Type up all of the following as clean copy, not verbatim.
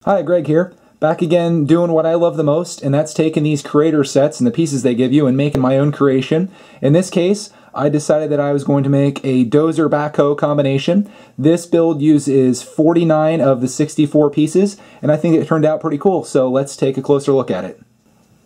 Hi, Greg here. Back again doing what I love the most, and that's taking these creator sets and the pieces they give you and making my own creation. In this case, I decided that I was going to make a Dozer Backhoe combination. This build uses 49 of the 64 pieces, and I think it turned out pretty cool, so let's take a closer look at it.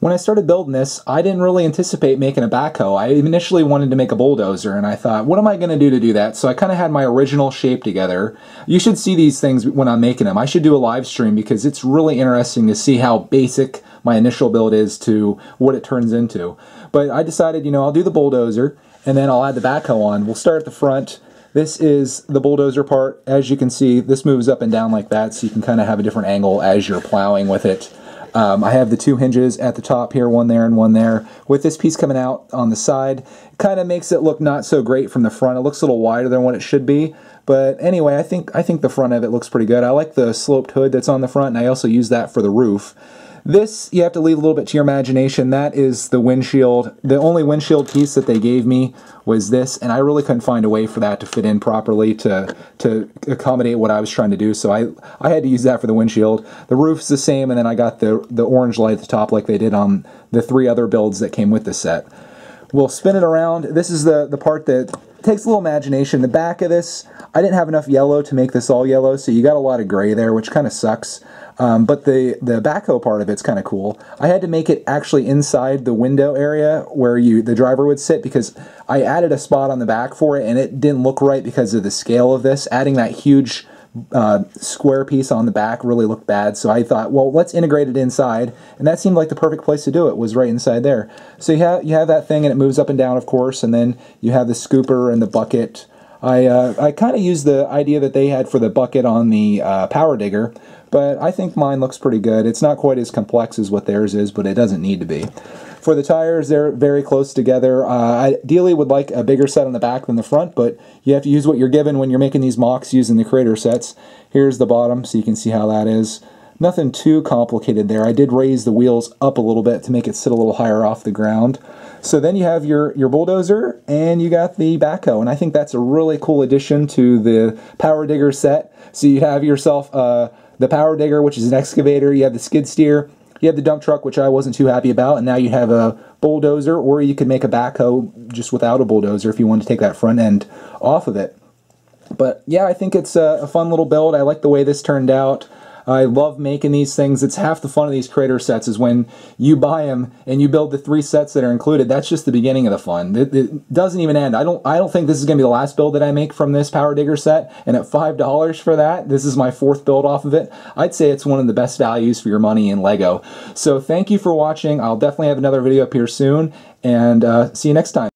When I started building this, I didn't really anticipate making a backhoe. I initially wanted to make a bulldozer, and I thought, what am I going to do that? So I kind of had my original shape together. You should see these things when I'm making them. I should do a live stream because it's really interesting to see how basic my initial build is to what it turns into. But I decided, I'll do the bulldozer, and then I'll add the backhoe on. We'll start at the front. This is the bulldozer part. As you can see, this moves up and down like that, so you can kind of have a different angle as you're plowing with it. I have the two hinges at the top here, one there and one there. With this piece coming out on the side, it kind of makes it look not so great from the front. It looks a little wider than what it should be. But anyway, I think the front of it looks pretty good. I like the sloped hood that's on the front, and I also use that for the roof. This, you have to leave a little bit to your imagination. That is the windshield. The only windshield piece that they gave me was this, and I really couldn't find a way for that to fit in properly to accommodate what I was trying to do, so I had to use that for the windshield. The roof's the same, and then I got the orange light at the top like they did on the 3 other builds that came with the set. We'll spin it around. This is the part that takes a little imagination. The back of this, I didn't have enough yellow to make this all yellow, so you got a lot of gray there, which kind of sucks. But the backhoe part of it's kind of cool. I had to make it actually inside the window area where the driver would sit, because I added a spot on the back for it, and it didn't look right because of the scale of this. Adding that huge square piece on the back really looked bad, so I thought, well, let's integrate it inside, and that seemed like the perfect place to do it, was right inside there. So you have that thing, and it moves up and down, of course, and then you have the scooper and the bucket. I kind of used the idea that they had for the bucket on the power digger, but I think mine looks pretty good. It's not quite as complex as what theirs is, but it doesn't need to be. For the tires, they're very close together. I ideally would like a bigger set on the back than the front, but you have to use what you're given when you're making these MOCs using the creator sets. Here's the bottom, so you can see how that is. Nothing too complicated there. I did raise the wheels up a little bit to make it sit a little higher off the ground. So then you have your bulldozer, and you got the backhoe, and I think that's a really cool addition to the power digger set. So you have yourself the power digger, which is an excavator, you have the skid steer, you have the dump truck, which I wasn't too happy about, and now you have a bulldozer, or you could make a backhoe just without a bulldozer if you wanted to take that front end off of it. But yeah, I think it's a fun little build. I like the way this turned out. I love making these things. It's half the fun of these creator sets is when you buy them and you build the 3 sets that are included. That's just the beginning of the fun. It doesn't even end. I don't think this is going to be the last build that I make from this power digger set, and at $5 for that, this is my 4th build off of it. I'd say it's one of the best values for your money in Lego. So thank you for watching. I'll definitely have another video up here soon, and see you next time.